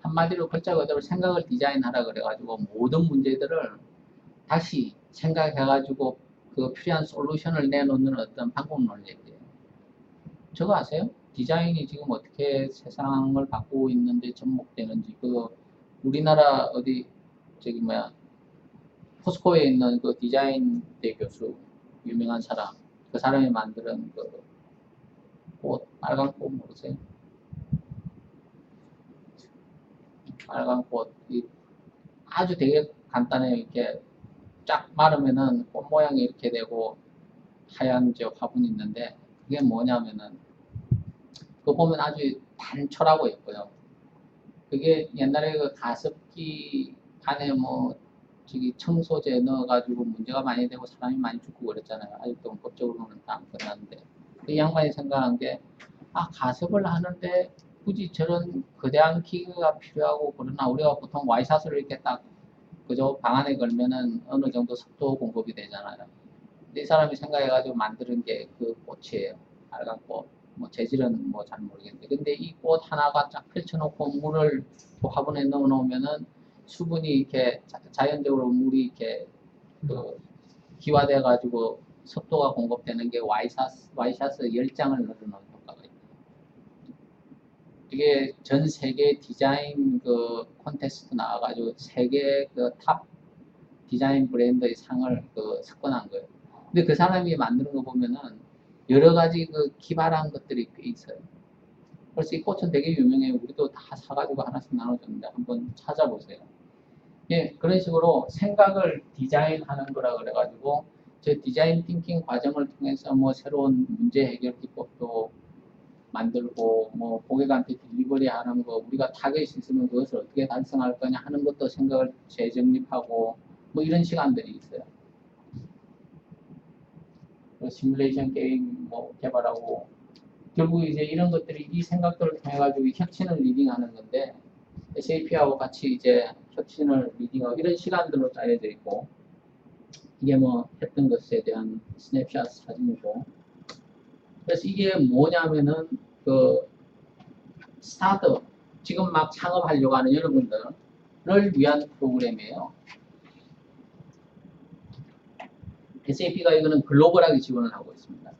한마디로 글자 그대로 생각을 디자인하라 그래가지고 모든 문제들을 다시 생각해가지고 그 필요한 솔루션을 내놓는 어떤 방법론이에요. 저거 아세요? 디자인이 지금 어떻게 세상을 바꾸고 있는데 접목되는지 우리나라 어디 포스코에 있는 그 디자인대 교수 유명한 사람 그 사람이 만드는 그 꽃 빨간 꽃 모르세요? 빨간 꽃 아주 되게 간단해요. 이렇게 쫙 마르면은 꽃 모양이 이렇게 되고 하얀 화분이 있는데 그게 뭐냐면은 그거 보면 아주 단촐하고 예뻐요. 그게 옛날에 그 가습기 안에 청소제 넣어가지고 문제가 많이 되고 사람이 많이 죽고 그랬잖아요. 아직도 법적으로는 다 안 끝났는데 이 양반이 생각한 게 가습을 하는데 굳이 저런 거대한 기계가 필요하고 그러나 우리가 보통 와이셔츠를 이렇게 딱 그저 방 안에 걸면은 어느 정도 습도 공급이 되잖아요. 근데 이 사람이 생각해가지고 만드는 게 그 꽃이에요. 빨간 꽃. 재질은 잘 모르겠는데. 근데 이 꽃 하나가 쫙 펼쳐놓고 물을 화분에 넣어 놓으면은 수분이 이렇게 자연적으로 물이 이렇게 기화돼가지고 습도가 공급되는 게 와이셔츠 10장을 넣어놓은 효과가 있어요. 이게 전 세계 디자인 콘테스트 나와가지고 세계 탑 디자인 브랜드의 상을 석권한 거예요. 근데 그 사람이 만드는 거 보면은 여러 가지 기발한 것들이 꽤 있어요. 그래서 이 꽃은 되게 유명해요. 우리도 다 사가지고 하나씩 나눠줬는데 한번 찾아보세요. 예, 그런 식으로 생각을 디자인하는 거라 그래가지고 저 디자인 띵킹 과정을 통해서 뭐 새로운 문제 해결 기법도 만들고 뭐 고객한테 딜리버리 하는 거 우리가 타겟이 있으면 그것을 어떻게 달성할 거냐 하는 것도 생각을 재정립하고 뭐 이런 시간들이 있어요. 시뮬레이션 게임 뭐 개발하고 결국 이제 이런 것들이 이 생각들을 통해 가지고 혁신을 리딩하는 건데 SAP하고 같이 이제 혁신을 리딩하고 이런 시간들로 짜여져 있고 이게 뭐 했던 것에 대한 스냅샷 사진이고 그래서 이게 뭐냐면은 스타트업 지금 막 창업하려고 하는 여러분들을 위한 프로그램이에요. SAP가 이거는 글로벌하게 지원을 하고 있습니다.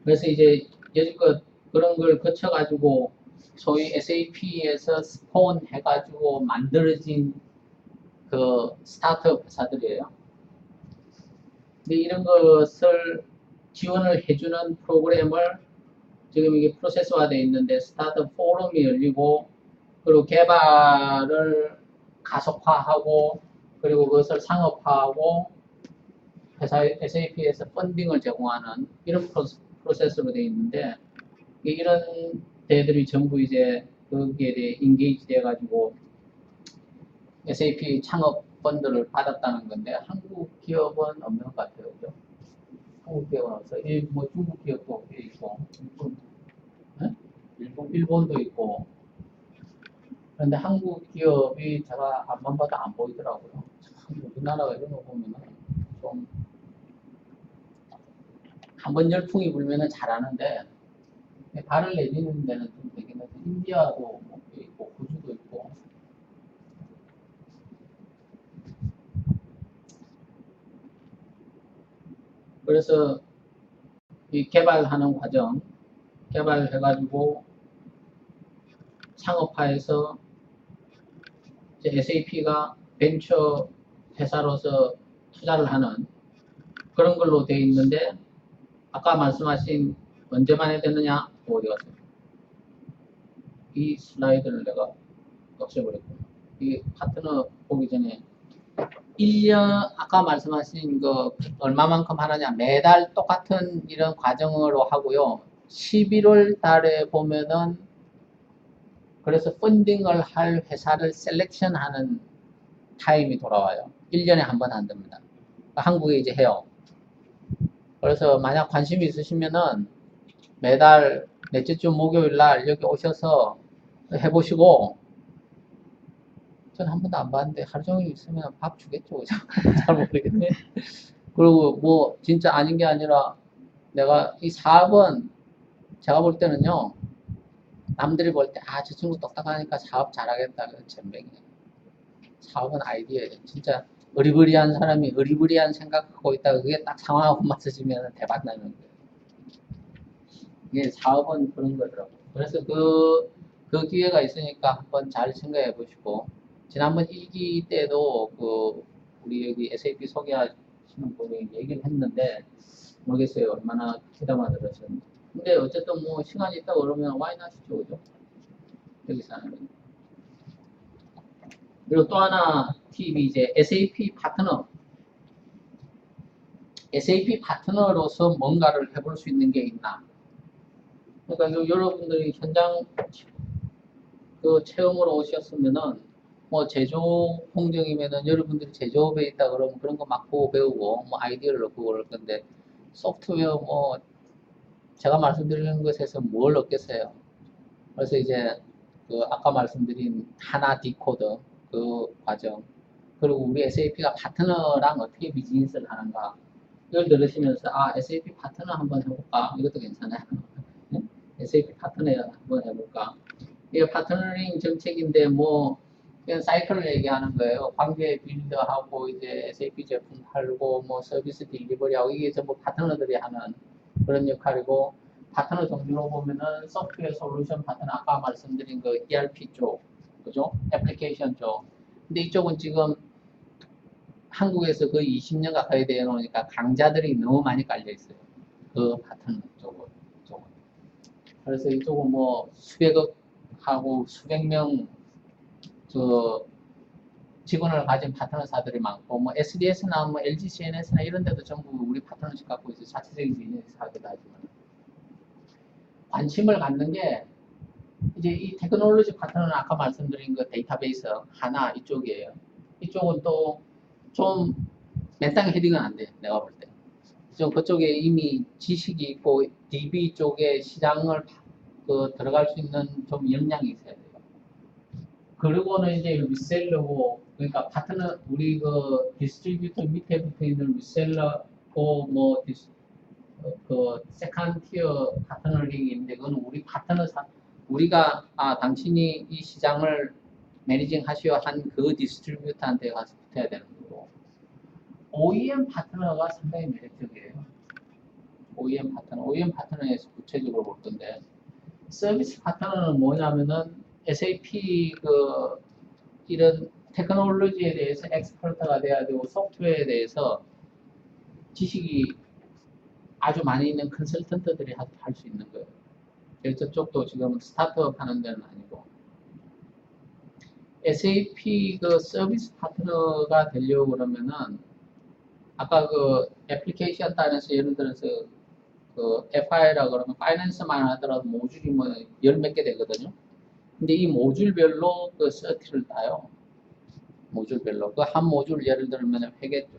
그래서 이제 여지껏 그런 걸 거쳐가지고 소위 SAP에서 스폰 해가지고 만들어진 스타트업 회사들이에요. 근데 이런 것을 지원을 해주는 프로그램을 지금 이게 프로세스화되어 있는데 스타트업 포럼이 열리고 그리고 개발을 가속화하고 그리고 그것을 상업화하고 회사 SAP에서 펀딩을 제공하는 이런 프로세스로 되어 있는데 이런 데들이 전부 이제 거기에 대해 인게이지 돼가지고 SAP 창업 펀드를 받았다는 건데 한국 기업은 없는 것 같아요. 그죠? 한국 기업은 없어. 뭐 중국 기업도 꽤 있고 일본도 있고 그런데 한국 기업이 제가 앞만 봐도 안 보이더라고요. 참 우리나라가 이런 거 보면은 좀 한번 열풍이 불면은 잘하는데 발을 내딛는 데는 좀 되긴 해서 인디아도 뭐 있고 호주도 있고 그래서 이 개발하는 과정 개발해가지고 창업화해서 SAP가 벤처 회사로서 투자를 하는 그런 걸로 되어 있는데 아까 말씀하신 언제 만에 됐느냐 어디 갔어요? 이 슬라이드를 내가 없애버렸고 이 파트너 보기 전에 1년 아까 말씀하신 거 얼마만큼 하느냐 매달 똑같은 이런 과정으로 하고요 11월 달에 보면은 그래서 펀딩을 할 회사를 셀렉션하는 타임이 돌아와요 1년에 한 번 한답니다 한국에 이제 해요 그래서 만약 관심이 있으시면은 매달 넷째 주 목요일 날 여기 오셔서 해보시고 전 한 번도 안 봤는데 하루 종일 있으면 밥 주겠죠. 잘 모르겠네. 그리고 뭐 진짜 아닌 게 아니라 내가 이 사업은 제가 볼 때는요. 남들이 볼 때 아 저 친구 똑똑하니까 사업 잘하겠다. 그런 젬병이에요. 사업은 아이디어예요. 진짜 어리버리한 사람이 어리버리한 생각하고 있다가 그게 딱 상황하고 맞춰지면 대박 나는 거예요. 이게 사업은 그런 거더라고요. 그래서 그 기회가 있으니까 한번 잘 생각해 보시고 지난번 1기 때도 우리 여기 SAP 소개하시는 분이 얘기를 했는데 모르겠어요. 얼마나 귀담아 들으셨는지. 근데 어쨌든 뭐 시간이 있다고 그러면 와인 하시죠. 그죠? 여기서 하는 거. 그리고 또 하나 팁이 이제 SAP 파트너. SAP 파트너로서 뭔가를 해볼 수 있는 게 있나. 그러니까 여러분들이 현장 체험으로 오셨으면은 뭐 제조업 공정이면은 여러분들이 제조업에 있다 그러면 그런 거 막 보고 배우고 뭐 아이디어를 넣고 그럴 건데 소프트웨어 뭐 제가 말씀드리는 것에서 뭘 얻겠어요. 그래서 이제 아까 말씀드린 하나 디코더 그 과정 그리고 우리 SAP가 파트너랑 어떻게 비즈니스를 하는가 이걸 들으시면서 아 SAP 파트너 한번 해볼까 이것도 괜찮아요. SAP 파트너 한번 해볼까 이게 파트너링 정책인데 뭐 그냥 사이클을 얘기하는 거예요. 관계 빌드하고 이제 SAP 제품 팔고 뭐 서비스 딜리버리하고 이게 전부 파트너들이 하는 그런 역할이고 파트너 종류로 보면은 소프트웨어 솔루션 파트너 아까 말씀드린 ERP 쪽 그죠? 애플리케이션 쪽 근데 이쪽은 지금 한국에서 거의 20년 가까이 되어 놓으니까 강자들이 너무 많이 깔려 있어요. 그 파트너 쪽은. 그래서 이쪽은 뭐 수백억 하고 수백 명 직원을 가진 파트너사들이 많고, 뭐 SDS나 뭐 LG CNS나 이런 데도 전부 우리 파트너십 갖고 있어요. 자체적인 비즈니스 하기도 하지만. 관심을 갖는 게 이제 이 테크놀로지 파트너는 아까 말씀드린 그 데이터베이스 하나 이쪽이에요. 이쪽은 또 좀 맨땅 헤딩은 안 돼, 내가 볼 때. 좀 그쪽에 이미 지식이 있고 DB 쪽에 시장을 들어갈 수 있는 좀 역량이 있어야 돼요. 그리고는 이제 리셀러고, 그러니까 파트너, 우리 그 디스트리뷰터 밑에 붙어 있는 리셀러고 세컨 티어 파트너링이 있는데, 그건 우리 우리가 당신이 이 시장을 매니징 하시오 한 그 디스트리뷰터한테 가서 붙어야 되는 거고, OEM 파트너가 상당히 매력적이에요. OEM 파트너에서 구체적으로 볼 건데, 서비스 파트너는 뭐냐면은 SAP 이런 테크놀로지에 대해서 엑스퍼트가 돼야 되고, 소프트웨어에 대해서 지식이 아주 많이 있는 컨설턴트들이 할 수 있는 거예요. 그래서 저쪽도 지금 스타트업 하는 데는 아니고, SAP 서비스 파트너가 되려고 그러면은, 아까 애플리케이션 단에서 예를 들어서 FI라 그러면 파이낸스만 하더라도 모듈이 뭐 열 몇 개 되거든요. 근데 이 모듈별로 서티를 따요. 모듈별로. 한 모듈 예를 들면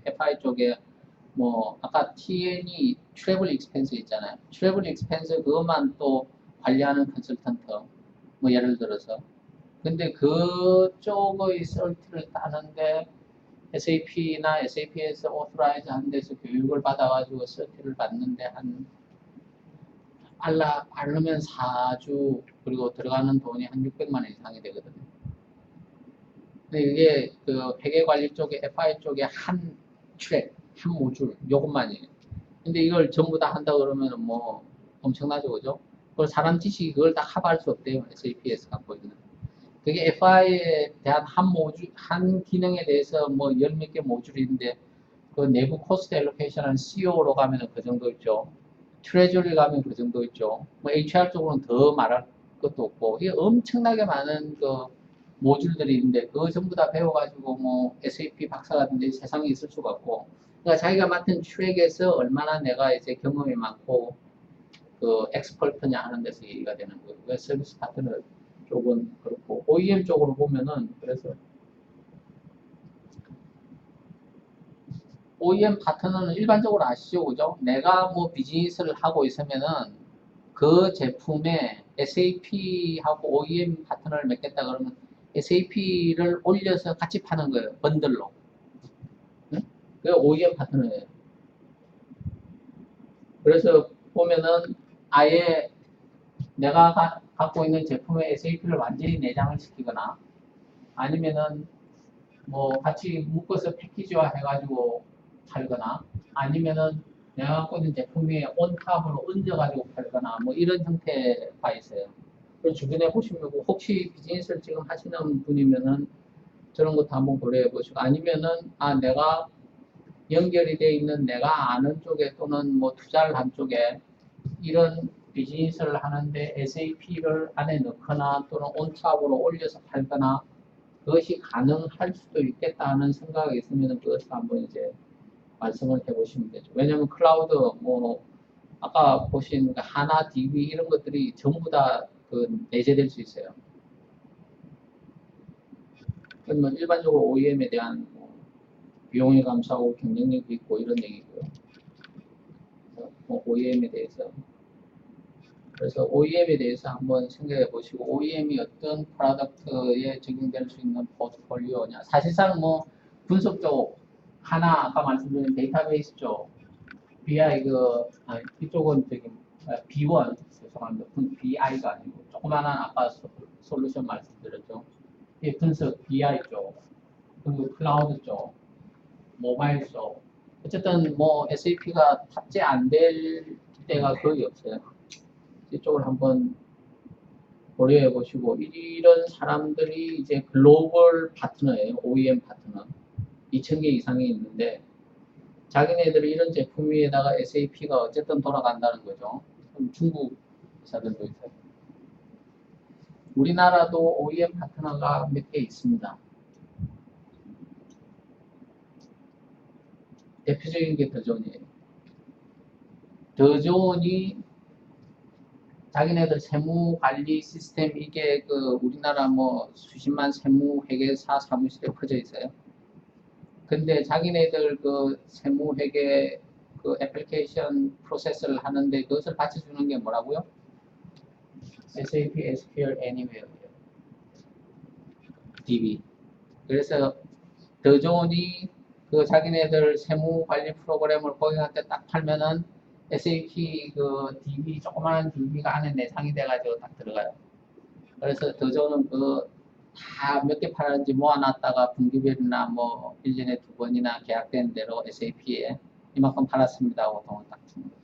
FI 쪽에 뭐 아까 TN이 트래블 익스펜스 있잖아요. 트래블 익스펜스 그것만 또 관리하는 컨설턴트. 뭐 예를 들어서. 근데 그쪽의 서티를 따는데 SAP나 SAP에서 오토라이즈 한 데서 교육을 받아가지고 서티를 받는데 알르면 4주, 그리고 들어가는 돈이 한 600만 원 이상이 되거든요. 근데 이게 회계관리 쪽에, FI 쪽에 한 트랙, 한 모듈, 요것만이에요. 근데 이걸 전부 다 한다 그러면 뭐 엄청나죠, 그죠? 그걸 사람 지식이 그걸 다 커버할 수 없대요, SAP에서 갖고 있는. 그게 FI에 대한 한 기능에 대해서 뭐 열 몇 개 모듈인데, 그 내부 코스트 엘로케이션은 CO로 가면은 그 정도 있죠. 트레저리 가면 그 정도 있죠. 뭐 HR 쪽으로는 더 말할 것도 없고, 이게 엄청나게 많은 모듈들이 있는데, 그거 전부 다 배워가지고 뭐 SAP 박사 같은 데 세상에 있을 수가 없고, 그러니까 자기가 맡은 트랙에서 얼마나 내가 이제 경험이 많고, 엑스퍼트냐 하는 데서 얘기가 되는 거예요. 왜 서비스 파트너 쪽은 그렇고, OEM 쪽으로 보면은, 그래서 OEM 파트너는 일반적으로 아시죠, 그죠? 내가 뭐 비즈니스를 하고 있으면은 그 제품에 SAP하고 OEM 파트너를 맺겠다 그러면 SAP를 올려서 같이 파는 거예요, 번들로. 응? 그게 OEM 파트너예요. 그래서 보면은 아예 내가 갖고 있는 제품에 SAP를 완전히 내장을 시키거나, 아니면은 뭐 같이 묶어서 패키지화 해가지고 팔거나, 아니면은 내가 갖고 있는 제품 위에 온탑으로 얹어가지고 팔거나, 뭐 이런 형태가 있어요. 그리고 주변에 보시면 혹시 비즈니스를 지금 하시는 분이면은 저런 것도 한번 고려해 보시고, 아니면은 내가 연결이 돼 있는 내가 아는 쪽에 또는 뭐 투자를 한 쪽에 이런 비즈니스를 하는데 SAP를 안에 넣거나 또는 온탑으로 올려서 팔거나, 그것이 가능할 수도 있겠다 하는 생각이 있으면 그것을 한번 이제 말씀을 해보시면 되죠. 왜냐하면 클라우드 뭐 아까 보신 하나, DB 이런 것들이 전부 다 내재될 수 있어요. 그러면 일반적으로 OEM에 대한 비용이 감소하고 경쟁력이 있고 이런 얘기고요. OEM에 대해서. 그래서 OEM에 대해서 한번 생각해 보시고, OEM이 어떤 프로덕트에 적용될 수 있는 포트폴리오냐. 사실상 뭐 분석 쪽 하나, 아까 말씀드린 데이터베이스 쪽, BI 이쪽은 B1, 죄송합니다. BI가 아니고 조그마한 아까 솔루션 말씀드렸죠. 이 분석 BI 쪽, 그리고 클라우드 쪽, 모바일 쪽. 어쨌든 뭐 SAP가 탑재 안 될 때가 거의 없어요. 이쪽을 한번 고려해 보시고, 이런 사람들이 이제 글로벌 파트너예요. OEM 파트너. 2,000개 이상이 있는데 자기네들이 이런 제품 위에다가 SAP가 어쨌든 돌아간다는 거죠. 그럼 중국 회사들도 있어요. 우리나라도 OEM 파트너가 몇 개 있습니다. 대표적인 게 더존이에요. 더존이 자기네들 세무 관리 시스템 이게 그 우리나라 뭐 수십만 세무 회계사 사무실에 퍼져 있어요. 근데 자기네들 그 세무 회계 그 애플리케이션 프로세스를 하는데 그것을 받쳐주는 게 뭐라고요? SAP SQL Anywhere예요. DB. 그래서 더존이 그 자기네들 세무 관리 프로그램을 고객한테 딱 팔면은 SAP 그 DB 조그마한 DB가 안에 내상이 돼가지고 딱 들어가요. 그래서 더존은 그 다 몇 개 팔았는지 모아놨다가 분기별이나 뭐 1년에 2번이나 계약된 대로 SAP에 이만큼 팔았습니다 하고 돈을 딱 주는 거죠.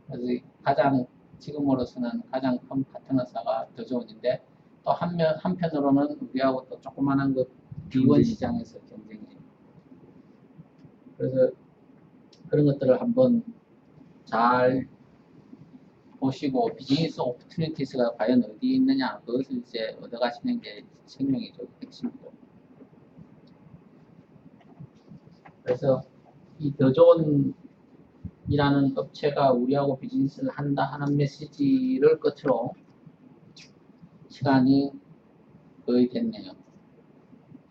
그래서 가장 지금으로서는 가장 큰 파트너사가 더존인데 또 한편으로는 우리하고 또 조그마한 그 B1 시장에서 경쟁해요. 그래서 그런 것들을 한번 잘 보시고 비즈니스 오퍼튜니티스가 과연 어디 있느냐 그것을 이제 얻어가시는 게 생명이죠. 핵심이죠. 그래서 이 더존이라는 업체가 우리하고 비즈니스를 한다 하는 메시지를 끝으로 시간이 거의 됐네요.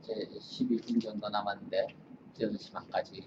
이제 12분 정도 남았는데 8시 반까지